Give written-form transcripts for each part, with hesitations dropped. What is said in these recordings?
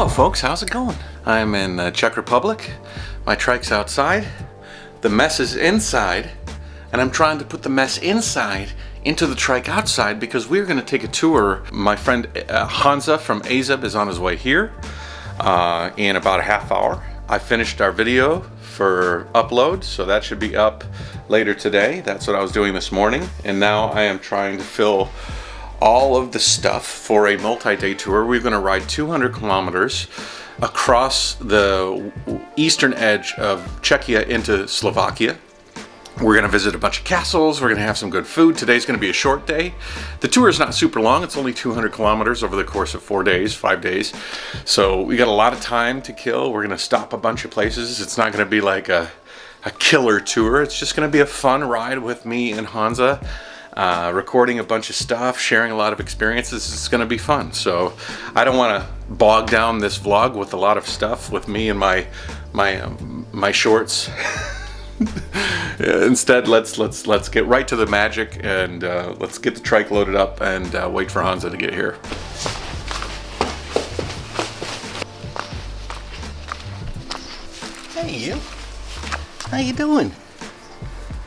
Hello folks, how's it going? I'm in the Czech Republic. My trike's outside. The mess is inside. And I'm trying to put the mess inside into the trike outside because we're going to take a tour. My friend Honza from AZUB is on his way here in about a half hour. I finished our video for upload, so that should be up later today. That's what I was doing this morning. And now I am trying to fill all of the stuff for a multi-day tour. We're going to ride 200 kilometers across the eastern edge of Czechia into Slovakia. We're going to visit a bunch of castles. We're going to have some good food. Today's going to be a short day. The tour is not super long. It's only 200 kilometers over the course of 5 days. So we got a lot of time to kill. We're going to stop a bunch of places. It's not going to be like a killer tour. It's just going to be a fun ride with me and Honza. Recording a bunch of stuff, sharing a lot of experiences. It's going to be fun. So I don't want to bog down this vlog with a lot of stuff with me and my shorts. Instead, let's get right to the magic and let's get the trike loaded up and wait for Honza to get here. Hey, you. How you doing?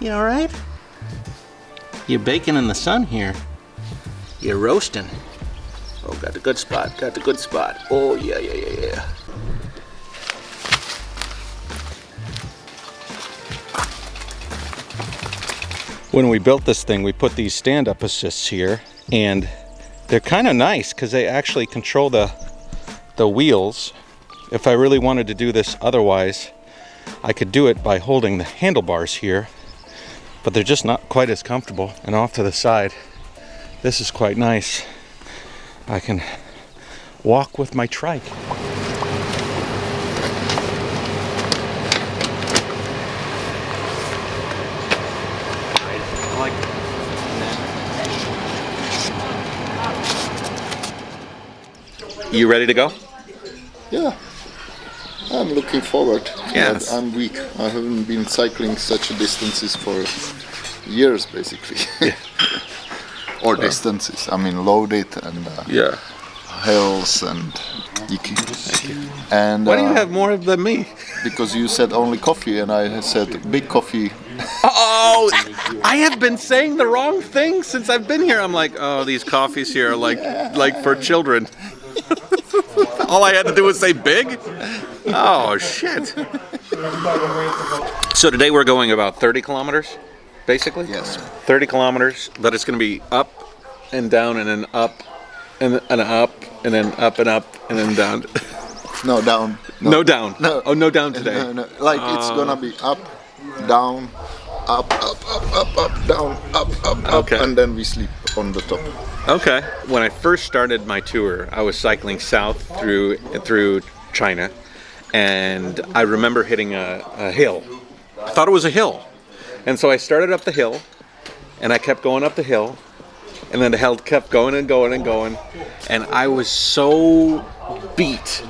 You all right? You're baking in the sun here. You're roasting. Oh, got the good spot. Got the good spot. Oh, yeah. When we built this thing, we put these stand-up assists here, and they're kind of nice because they actually control the wheels. If I really wanted to do this otherwise, I could do it by holding the handlebars here, but they're just not quite as comfortable. And off to the side, this is quite nice. I can walk with my trike. You ready to go? Yeah, I'm looking forward. Yes. I'm weak. I haven't been cycling such distances for years, basically. Yeah. Or distances. I mean, loaded and Yeah. hills and icky. And Why do you have more than me? because you said only coffee, and I said big coffee. Oh, I have been saying the wrong thing since I've been here. I'm like, oh, these coffees here are like for children. All I had to do was say big? Oh, shit. So today we're going about 30 kilometers, basically? Yes. 30 kilometers, but it's going to be up and down and then up and up and then up and up and then down. No, down. No down. No. Oh, no down today. No. Like it's gonna be up, down, up, down, up, Okay. and then we sleep on the top. Okay. When I first started my tour, I was cycling south through China, and I remember hitting a hill. I thought it was a hill, and so I started up the hill, and I kept going up the hill, and then the hill kept going and going and going, and I was so beat.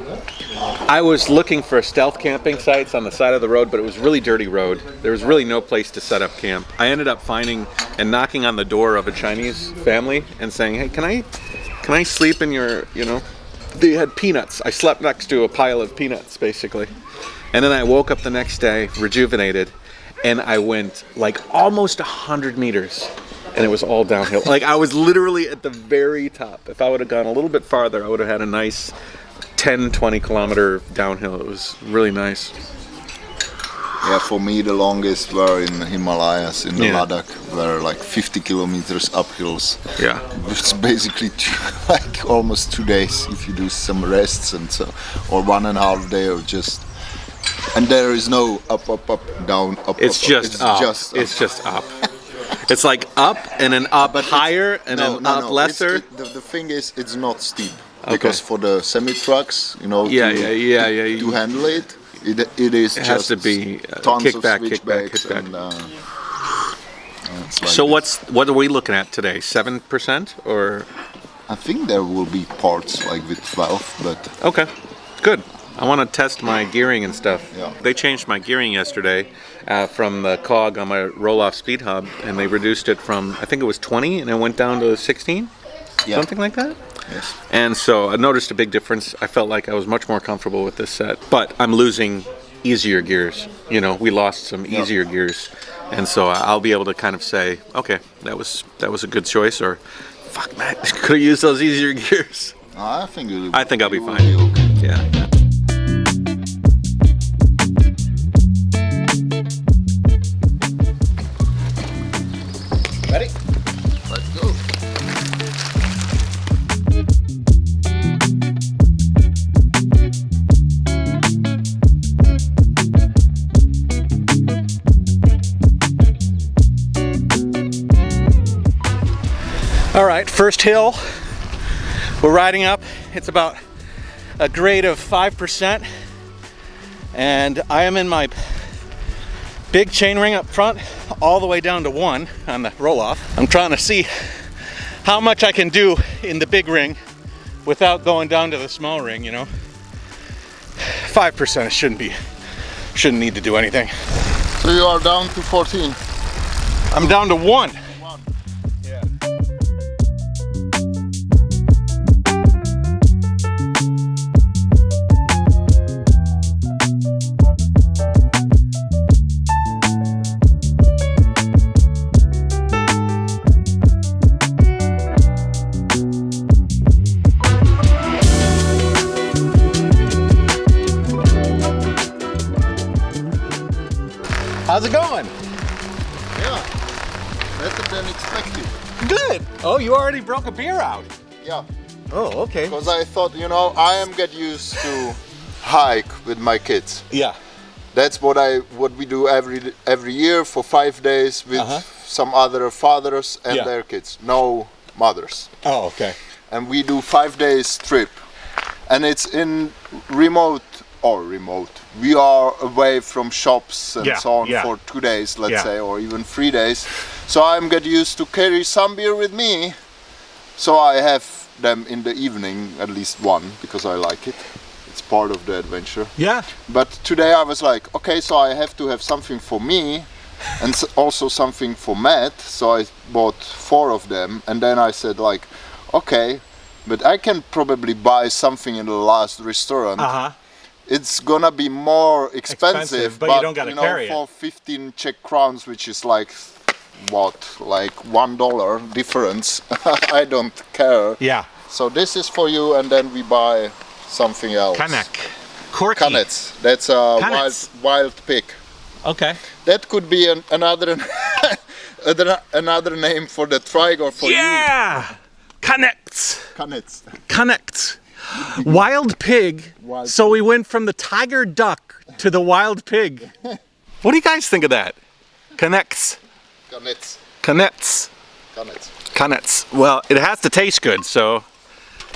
I was looking for stealth camping sites on the side of the road, but it was a really dirty road. There was really no place to set up camp. I ended up finding and knocking on the door of a Chinese family and saying, hey, can I sleep in your, they had peanuts. I slept next to a pile of peanuts, basically. And then I woke up the next day, rejuvenated, and I went like almost 100 meters, and it was all downhill. Like I was literally at the very top. If I would have gone a little bit farther, I would have had a nice 10-20 kilometer downhill. It was really nice. Yeah, for me the longest were in the Himalayas, in the Ladakh, were like 50 kilometers up hills. Yeah. It's basically like almost 2 days if you do some rests and so, or 1.5 day or just. And there is no up, down, up. It's just up. It's just up. It's like up and then up higher and then up lesser. The thing is, it's not steep. Because for the semi-trucks, to handle it, it is it just has to be tons kick of back. switchbacks. Like so what are we looking at today? 7% or? I think there will be parts like with 12, but okay, good. I want to test my gearing and stuff. Yeah. They changed my gearing yesterday from the cog on my roll-off speed hub, and they reduced it from, I think it was 20, and it went down to 16, something like that. Yes. And so I noticed a big difference. I felt like I was much more comfortable with this set, but I'm losing easier gears. You know, we lost some easier gears, and so I'll be able to kind of say, okay, that was a good choice, or fuck, man, could have used those easier gears. I think I'll be fine. Okay. Yeah. Ready? Let's go. All right, first hill we're riding up. It's about a grade of 5%, and I am in my big chain ring up front all the way down to 1 on the roll off. I'm trying to see how much I can do in the big ring without going down to the small ring, you know. 5% shouldn't need to do anything. So you are down to 14. I'm down to 1. Yeah. How's it going? Yeah, better than expected. Good. Oh, you already broke a beer out. Yeah, Oh, okay. because I thought, you know, I am get used to hike with my kids. Yeah. That's what we do every year for 5 days with some other fathers and Yeah. their kids, no mothers. Oh, okay. And we do 5 days trip, and it's in remote. We are away from shops and so on for 2 days, let's say, or even 3 days. So I'm get used to carry some beer with me. So I have them in the evening, at least one, because I like it. It's part of the adventure. Yeah. But today I was like, okay, so I have to have something for me and also something for Matt. So I bought 4 of them, and then I said like, okay, but I can probably buy something in the last restaurant. It's gonna be more expensive, but you don't gotta carry for 15 Czech crowns, which is like what, like $1 difference. I don't care. Yeah. So this is for you, and then we buy something else. KANEC. Corky. KANEC. That's a wild pig. Okay. That could be another another name for the Trike or for you. Yeah. KANEC. KANEC. KANEC. Wild pig. So we went from the tiger duck to the wild pig. What do you guys think of that? KANEC. KANEC. KANEC. KANEC. KANEC. Well, it has to taste good, so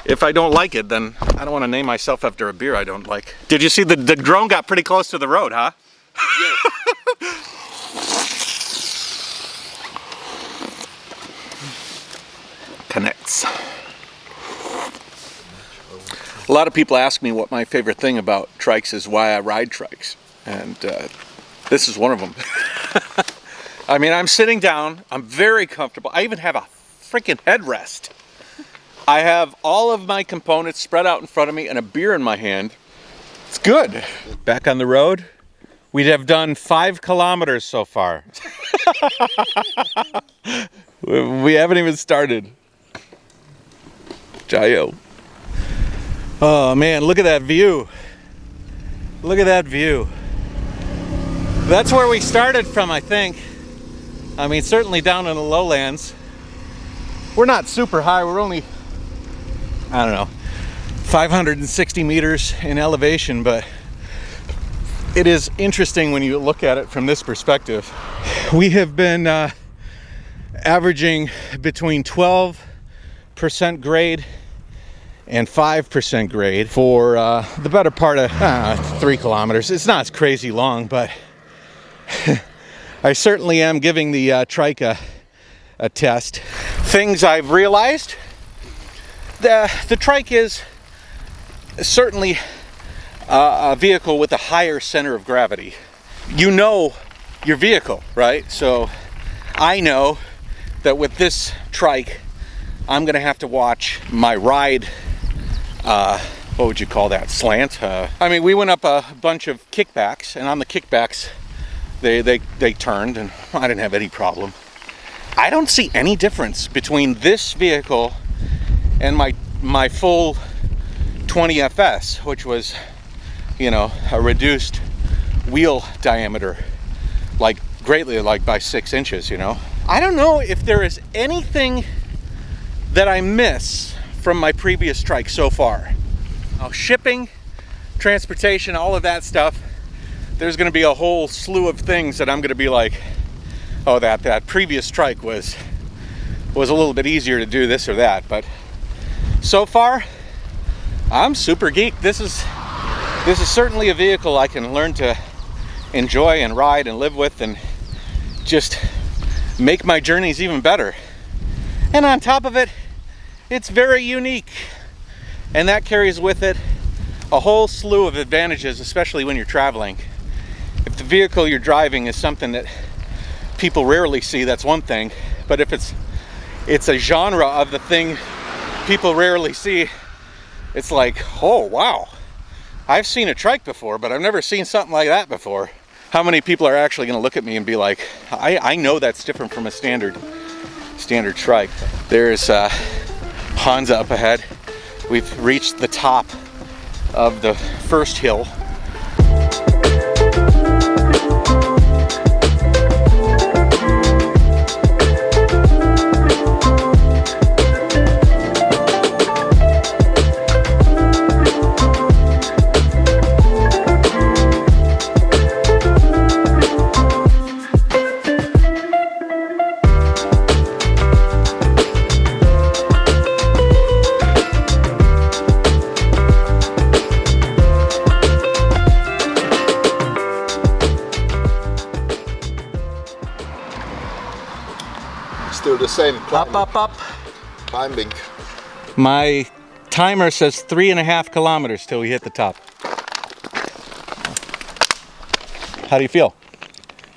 if I don't like it, then I don't want to name myself after a beer I don't like. Did you see the drone got pretty close to the road, huh? Yes. KANEC. A lot of people ask me what my favorite thing about trikes is, why I ride trikes, and this is one of them. I mean, I'm sitting down, I'm very comfortable. I even have a freaking headrest. I have all of my components spread out in front of me and a beer in my hand. It's good. Back on the road, we have done 5 kilometers so far. We haven't even started. Jayoe. Oh man, look at that view. Look at that view. That's where we started from, I think. I mean, certainly down in the lowlands. We're not super high, we're only, I don't know, 560 meters in elevation, but it is interesting when you look at it from this perspective. We have been averaging between 12% grade and 5% grade for the better part of 3 kilometers. It's not crazy long, but I certainly am giving the Trike a test. Things I've realized, the Trike is certainly a vehicle with a higher center of gravity. You know your vehicle, right? So I know that with this Trike, I'm gonna have to watch my ride, what would you call that, slant? I mean, we went up a bunch of kickbacks, and on the kickbacks, they turned, and I didn't have any problem. I don't see any difference between this vehicle and my full 20 FS, which was, you know, a reduced wheel diameter, like greatly, like by 6 inches, you know. I don't know if there is anything that I miss from my previous Trike so far. Now, shipping, transportation, all of that stuff, there's gonna be a whole slew of things that I'm gonna be like, oh, that previous Trike was a little bit easier to do this or that, but so far, I'm super geeked. This is certainly a vehicle I can learn to enjoy and ride and live with and just make my journeys even better. And on top of it, it's very unique. And that carries with it a whole slew of advantages, especially when you're traveling. If the vehicle you're driving is something that people rarely see, that's one thing. But if it's a genre of the thing people rarely see, it's like, oh wow, I've seen a Trike before, but I've never seen something like that before. How many people are actually going to look at me and be like, I know that's different from a standard Trike. There's Honza up ahead. We've reached the top of the first hill. Still the same climbing. Up. Climbing. My timer says 3.5 kilometers till we hit the top. How do you feel?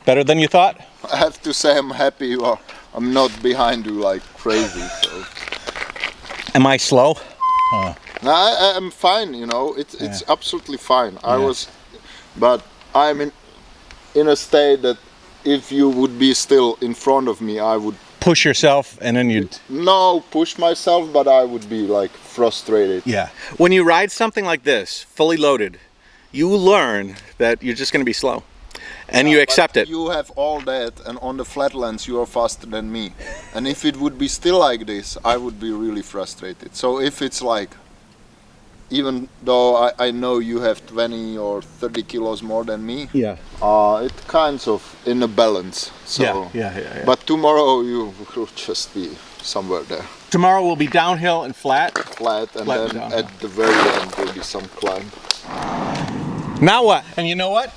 Better than you thought? I have to say I'm happy I'm not behind you like crazy. So. Am I slow? No, I'm fine, you know, it's absolutely fine. But I'm in a state that if you would be still in front of me, I would push yourself and then you'd... No, push myself, but I would be like frustrated. Yeah. When you ride something like this, fully loaded, you learn that you're just going to be slow. And you accept it. You have all that, and on the flatlands you are faster than me. And if it would be still like this, I would be really frustrated. So if it's like, even though I know you have 20 or 30 kilos more than me, it's kind of in a balance. So, yeah. But tomorrow you will just be somewhere there. Tomorrow will be downhill and flat. Flat, and then downhill. At the very end will be some climb. Now what? And you know what?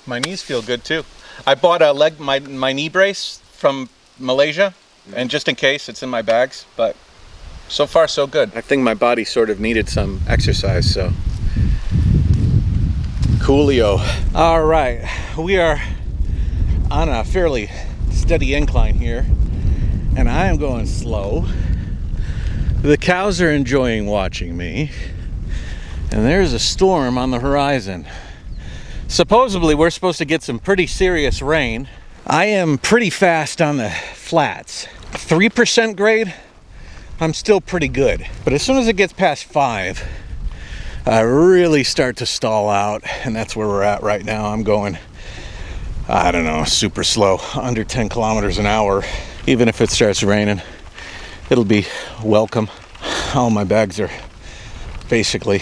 My knees feel good too. I bought my knee brace from Malaysia, and just in case, it's in my bags, but so far so good. I think my body sort of needed some exercise, so coolio. All right, we are on a fairly steady incline here, and I am going slow. The cows are enjoying watching me, and there's a storm on the horizon. Supposedly we're supposed to get some pretty serious rain. I am pretty fast on the flats. 3% grade, I'm still pretty good. But as soon as it gets past 5, I really start to stall out, and that's where we're at right now. I'm going, I don't know, super slow, under 10 kilometers an hour. Even if it starts raining, it'll be welcome. All my bags are basically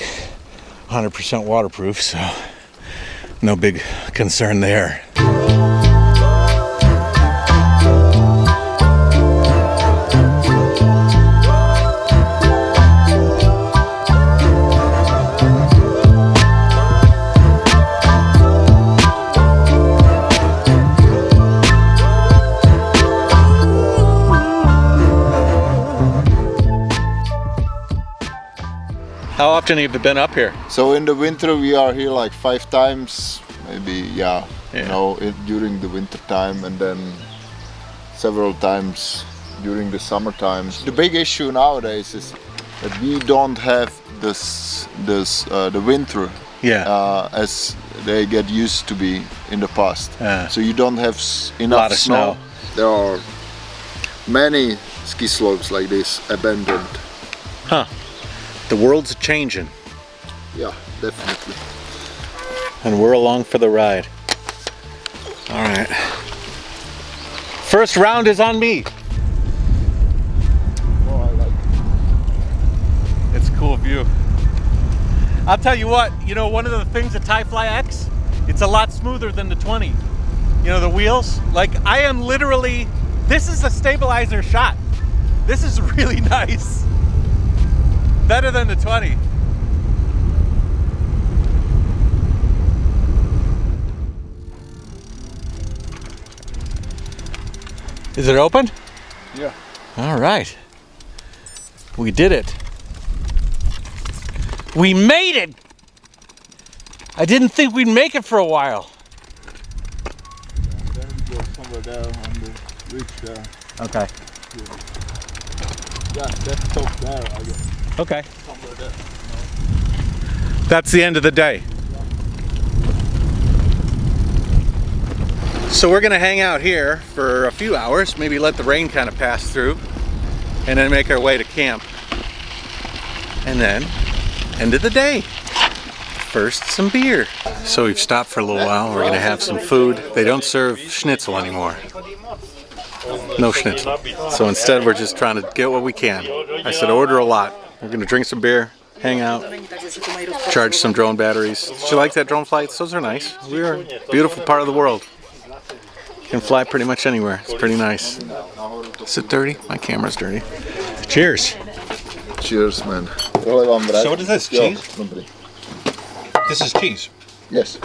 100% waterproof, so no big concern there. How often have you been up here? So in the winter we are here like 5 times, maybe, you know, during the winter time, and then several times during the summertime. The big issue nowadays is that we don't have the winter as they get used to be in the past. So you don't have enough snow. There are many ski slopes like this abandoned. Huh. The world's changing. Yeah, definitely. And we're along for the ride. All right. First round is on me. Oh, I like it. It's a cool view. I'll tell you what, you know, one of the things at TiFLY X, it's a lot smoother than the 20. You know, the wheels, like I am literally, this is a stabilizer shot. This is really nice. Better than the 20. Is it open? Yeah. All right. We did it. We made it! I didn't think we'd make it for a while. Then we go somewhere there on the ridge there. Okay. Yeah, that's top there, I guess. Okay. Somewhere there. That's the end of the day. So we're gonna hang out here for a few hours, maybe let the rain kind of pass through, and then make our way to camp. And then, end of the day. First, some beer. So we've stopped for a little while, we're gonna have some food. They don't serve schnitzel anymore. No schnitzel. So instead we're just trying to get what we can. I said order a lot. We're gonna drink some beer, hang out, charge some drone batteries. Did you like that drone flights? Those are nice. We're a beautiful part of the world. Can fly pretty much anywhere. It's pretty nice. Is it dirty? My camera's dirty. Cheers. Cheers, man. So what is this? Cheese? This is cheese. Yes.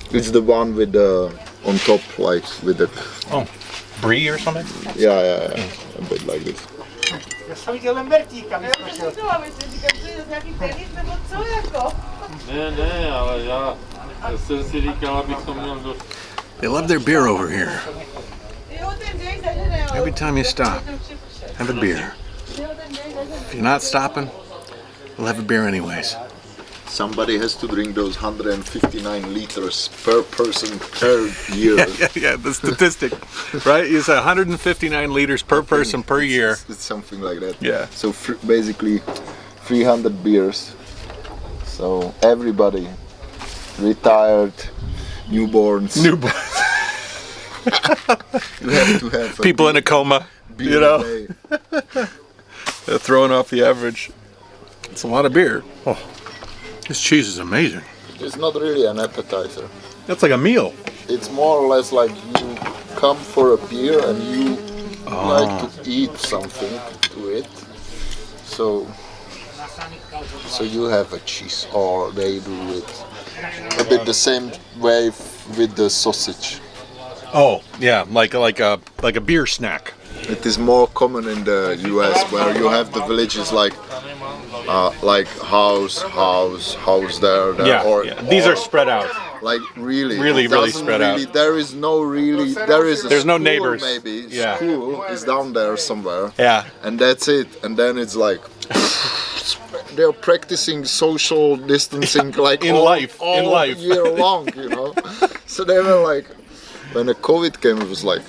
It's the one with the on top, like with the. Oh, brie or something? Yeah. A bit like this. They love their beer over here. Every time you stop, have a beer. If you're not stopping, we'll have a beer anyways. Somebody has to drink those 159 liters per person per year. Yeah, the statistic, right? You say 159 liters per person per year. It's something like that. Yeah. So basically 300 beers. So everybody, retired, newborns. You have to have people in a coma, beer you know. a day. They're throwing off the average. It's a lot of beer. Oh, this cheese is amazing. It's not really an appetizer. That's like a meal. It's more or less like you come for a beer and you like to eat something to it. So you have a cheese, or they do it a bit the same way with the sausage. Oh, yeah, like a beer snack. It is more common in the US, where you have the villages like house there. Yeah, or these are spread out. Like really spread out. There's no school, neighbors. Maybe Yeah. School is down there somewhere. Yeah. And that's it. And then it's like they're practicing social distancing like all year long, you know. So they were like, when the COVID came, it was like,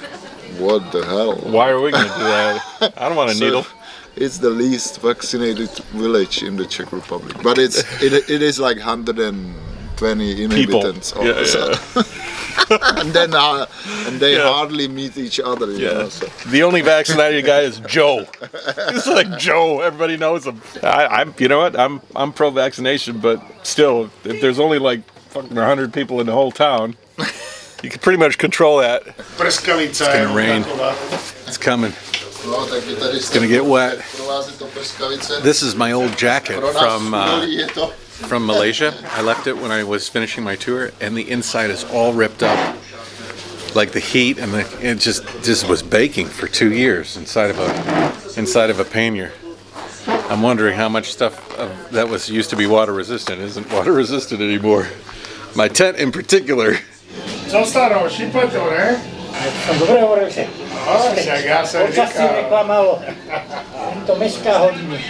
what the hell? Why are we gonna do that? I don't want a needle. It's the least vaccinated village in the Czech Republic, but it is like 120 inhabitants. People. Yeah. And they hardly meet each other. You know, so. The only vaccinated guy is Joe. It's like Joe. Everybody knows him. I'm. You know what? I'm pro-vaccination, but still, if there's only like fucking 100 people in the whole town, you can pretty much control that. It's gonna rain. It's coming. It's gonna get wet. This is my old jacket from Malaysia. I left it when I was finishing my tour, and the inside is all ripped up, like the heat, and it just was baking for 2 years inside of a pannier. I'm wondering how much stuff that was used to be water resistant isn't water resistant anymore. My tent in particular. Co starości, Petore? Já se si neklamalo. To meská hodně.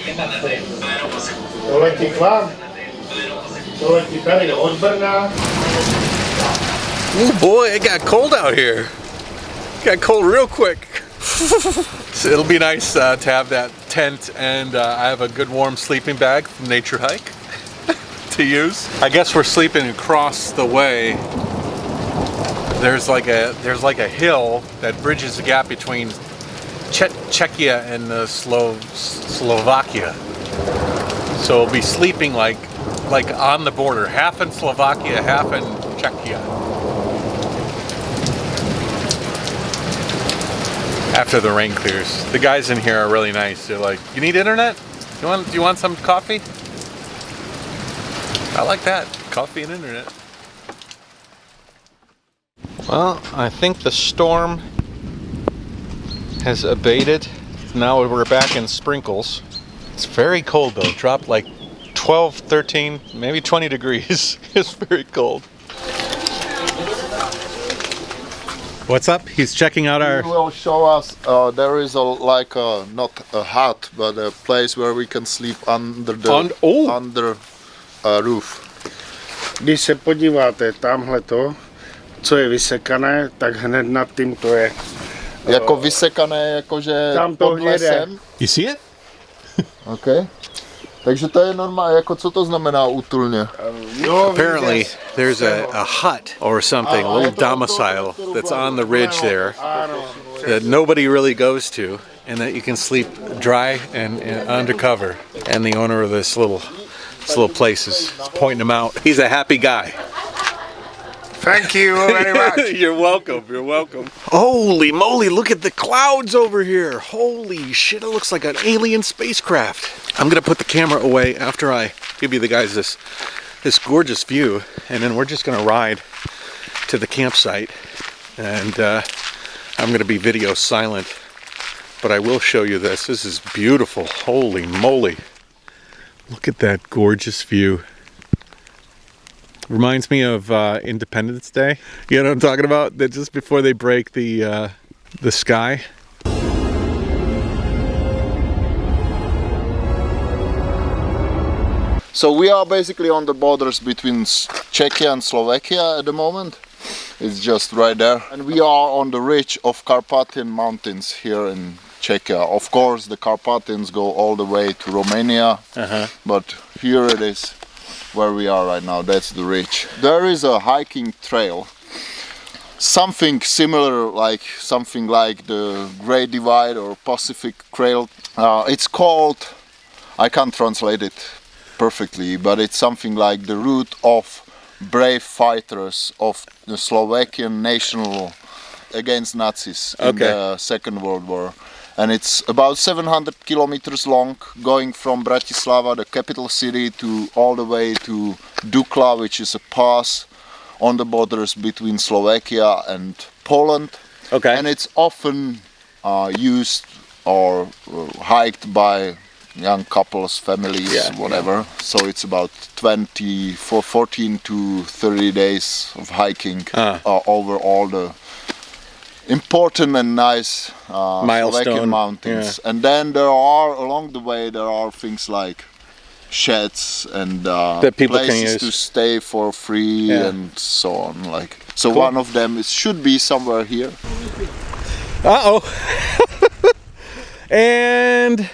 To letí k vám. To letí tady od Brna. Oh boy, it got cold out here. It got cold real quick. So it'll be nice to have that tent, and I have a good warm sleeping bag from Nature Hike to use. I guess we're sleeping across the way. There's like a hill that bridges the gap between Czechia and Slovakia. So we'll be sleeping like on the border, half in Slovakia, half in Czechia. After the rain clears. The guys in here are really nice. They're like, "You need internet? Do you want some coffee?" I like that. Coffee and internet. Well, I think the storm has abated. Now we're back in sprinkles. It's very cold though. It dropped like 12, 13, maybe 20 degrees. It's very cold. What's up? He's checking out our... He will show us, there is not a hut, but a place where we can sleep under the under roof. Když se podíváte tamhle to, co je vysekané, tak hned nad tím to je. Jako vysekané, jakože pod lesem. You see it? Okay. Takže to je normální, jako co to znamená útulně? Apparently there's a hut or something, a little domicile that's on the ridge there that nobody really goes to, and that you can sleep dry and under cover. And the owner of this little place is pointing him out. He's a happy guy. Thank you very much. You're welcome, you're welcome. Holy moly, look at the clouds over here. Holy shit, it looks like an alien spacecraft. I'm gonna put the camera away after I give you the guys this gorgeous view, and then we're just gonna ride to the campsite, and I'm gonna be video silent, but I will show you this. This is beautiful. Holy moly. Look at that gorgeous view. Reminds me of Independence Day. You know what I'm talking about? That just before they break the sky. So we are basically on the borders between Czechia and Slovakia at the moment. It's just right there. And we are on the ridge of Carpathian Mountains here in Czechia. Of course, the Carpathians go all the way to Romania, but here it is. Where we are right now, that's the ridge. There is a hiking trail, something similar, something like the Great Divide or Pacific Trail. It's called, I can't translate it perfectly, but it's something like the route of brave fighters of the Slovakian national against Nazis in the Second World War. And it's about 700 kilometers long, going from Bratislava, the capital city, to all the way to Dukla, which is a pass on the borders between Slovakia and Poland. Okay. And it's often used or hiked by young couples, families, whatever. So it's about 14 to 30 days of hiking over all the important and nice Slovakian mountains. And then along the way there are things like sheds and that people places can use to stay for free and so on. So one of them should be somewhere here. Uh-oh. And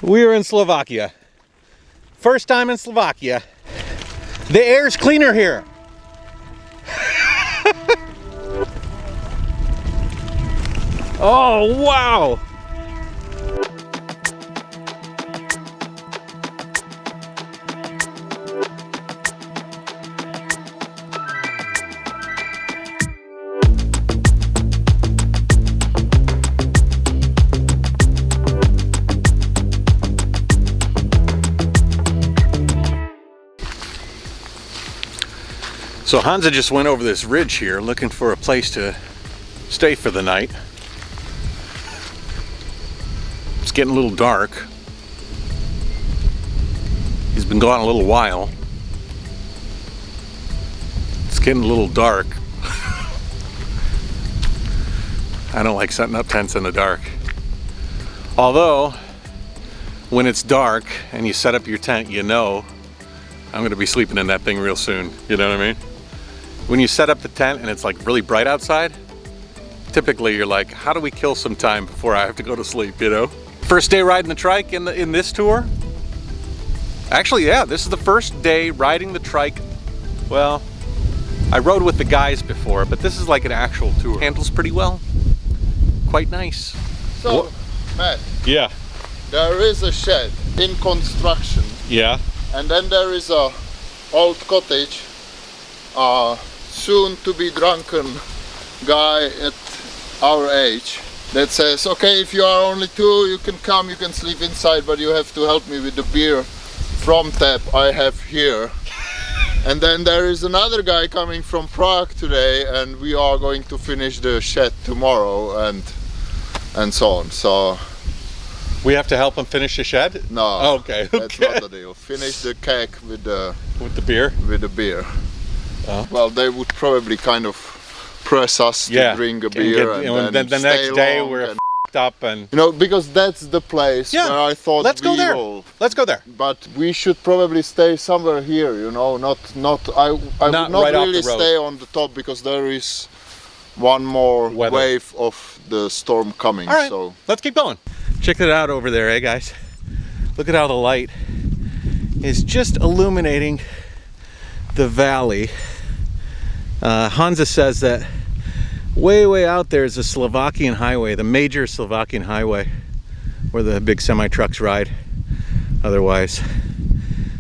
we're in Slovakia. First time in Slovakia. The air's cleaner here. Oh, wow! So Honza just went over this ridge here looking for a place to stay for the night. It's getting a little dark. He's been gone a little while. It's getting a little dark. I don't like setting up tents in the dark. Although, when it's dark and you set up your tent, you know I'm gonna be sleeping in that thing real soon. You know what I mean? When you set up the tent and it's like really bright outside, typically you're like, how do we kill some time before I have to go to sleep, you know? First day riding the trike in this tour. Actually, yeah, this is the first day riding the trike. Well, I rode with the guys before, but this is like an actual tour. Handles pretty well. Quite nice. So, Matt. Yeah. There is a shed in construction. Yeah. And then there is a old cottage. Soon to be drunken guy at our age that says, okay, if you are only two, you can come, you can sleep inside, but you have to help me with the beer from tap I have here. And then there is another guy coming from Prague today, and we are going to finish the shed tomorrow and so on. So we have to help him finish the shed? No. Oh, okay. That's not the deal. Finish the keg with the beer? With the beer. Well, they would probably kind of press us to drink a beer, and then the next day we're f***ed up, and you know, because that's the place where I thought let's go there. Let's go there. But we should probably stay somewhere here, you know, I would not right really stay on the top, because there is one more wave of the storm coming. All right, so let's keep going. Check it out over there, guys. Look at how the light is just illuminating the valley. Honza says that way out there is a Slovakian highway, the major Slovakian highway where the big semi-trucks ride. Otherwise,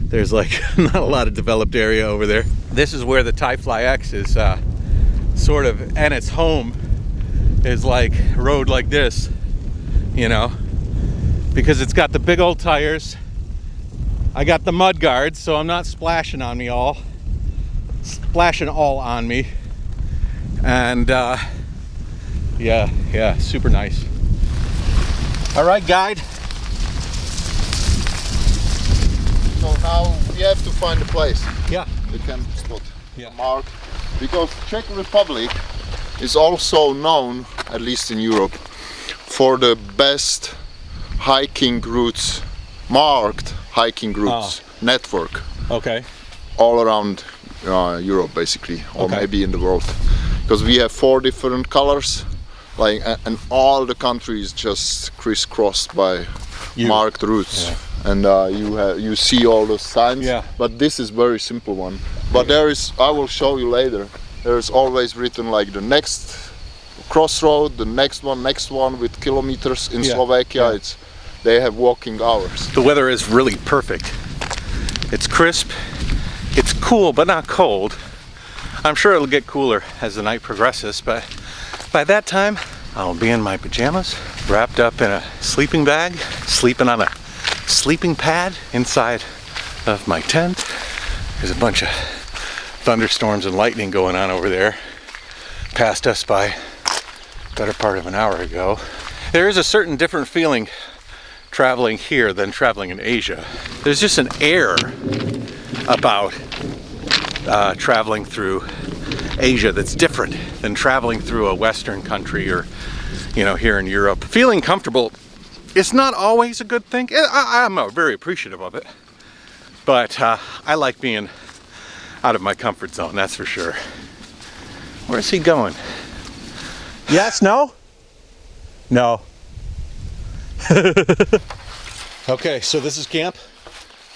there's like not a lot of developed area over there. This is where the TiFLY X is sort of, and its home is like a road like this, you know, because it's got the big old tires. I got the mud guards, so I'm not splashing all on me, and yeah, super nice. All right, guide. So now we have to find a place. Yeah. The camp spot. Yeah. Mark, because Czech Republic is also known, at least in Europe, for the best hiking routes, marked hiking routes network. Okay. All around Europe, basically, or maybe in the world, because we have 4 different colors, like, and all the countries just crisscrossed by marked routes, and you see all those signs. Yeah. But this is very simple one. But there is, I will show you later. There is always written like the next crossroad, the next one with kilometers. In Slovakia, they have walking hours. The weather is really perfect. It's crisp. It's cool, but not cold. I'm sure it'll get cooler as the night progresses, but by that time, I'll be in my pajamas, wrapped up in a sleeping bag, sleeping on a sleeping pad inside of my tent. There's a bunch of thunderstorms and lightning going on over there. Passed us by a better part of an hour ago. There is a certain different feeling traveling here than traveling in Asia. There's just an air about traveling through Asia that's different than traveling through a Western country, or, you know, here in Europe. Feeling comfortable, it's not always a good thing. I'm very appreciative of it, but I like being out of my comfort zone, that's for sure. Where's he going? Yes, no? No. Okay, so this is camp.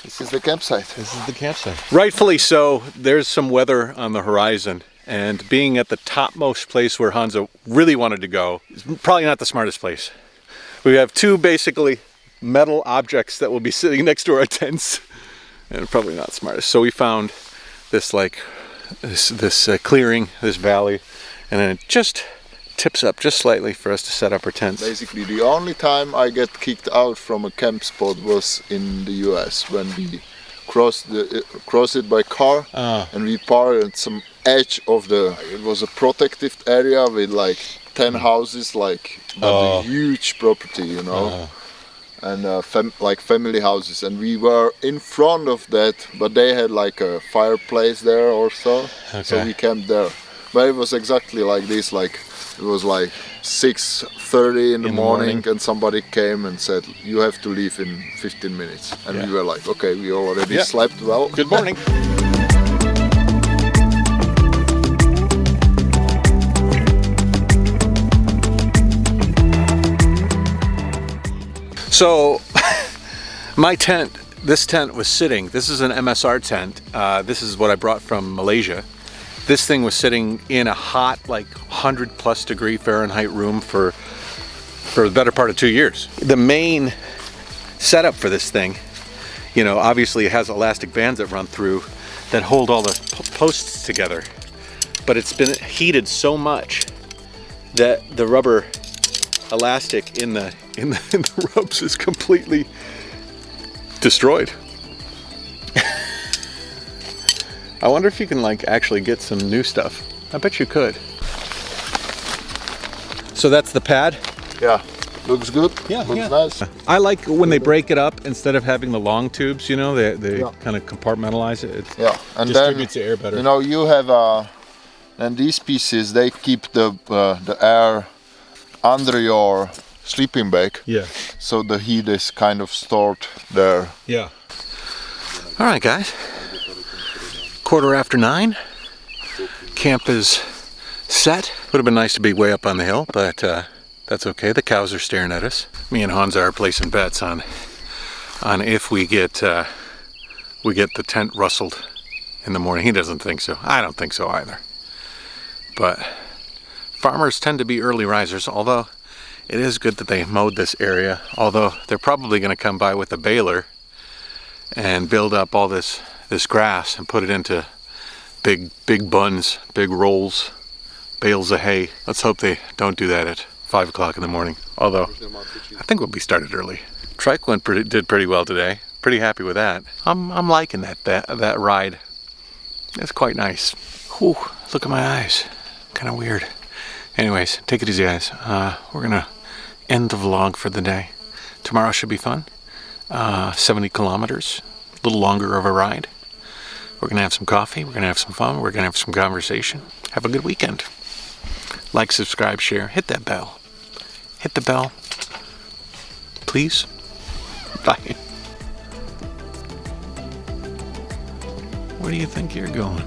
This is the campsite. This is the campsite. Rightfully so, there's some weather on the horizon, and being at the topmost place where Honza really wanted to go is probably not the smartest place. We have 2 basically metal objects that will be sitting next to our tents, and probably not smartest. So we found this this clearing, this valley, and then it just tips up just slightly for us to set up our tents. Basically, the only time I get kicked out from a camp spot was in the US, when we crossed it by car, and we parked at some edge of it was a protected area with like 10 houses, like a huge property, you know, and like family houses, and we were in front of that, but they had like a fireplace there or so, so we camped there. But it was exactly like this, like it was like 6:30 in the morning and somebody came and said, you have to leave in 15 minutes. And we were like, okay, we already slept well. Good morning. So, my tent, this tent was sitting, this is an MSR tent, this is what I brought from Malaysia. This thing was sitting in a hot, like 100+ degree Fahrenheit room for the better part of 2 years. The main setup for this thing, you know, obviously it has elastic bands that run through that hold all the posts together. But it's been heated so much that the rubber elastic in the ropes is completely destroyed. I wonder if you can like actually get some new stuff. I bet you could. So that's the pad. Yeah, looks good. Yeah, looks nice. I like when they break it up instead of having the long tubes. You know, they kind of compartmentalize it. It and distributes then, the air better. You know, you have and these pieces, they keep the air under your sleeping bag. Yeah. So the heat is kind of stored there. Yeah. All right, guys. 9:15. Camp is set. Would have been nice to be way up on the hill, but that's okay. The cows are staring at us. Me and Honza are placing bets on if we get the tent rustled in the morning. He doesn't think so. I don't think so either. But farmers tend to be early risers, although it is good that they mowed this area. Although they're probably going to come by with a baler and build up all this grass and put it into big buns, big rolls, bales of hay. Let's hope they don't do that at 5 o'clock in the morning. Although I think we'll be started early. Trike did pretty well today. Pretty happy with that. I'm liking that ride. It's quite nice. Whew, look at my eyes. Kind of weird. Anyways, take it easy, guys. We're gonna end the vlog for the day. Tomorrow should be fun. 70 kilometers, a little longer of a ride. We're gonna have some coffee, we're gonna have some fun, we're gonna have some conversation. Have a good weekend. Like, subscribe, share, hit that bell. Hit the bell, please. Bye. Where do you think you're going?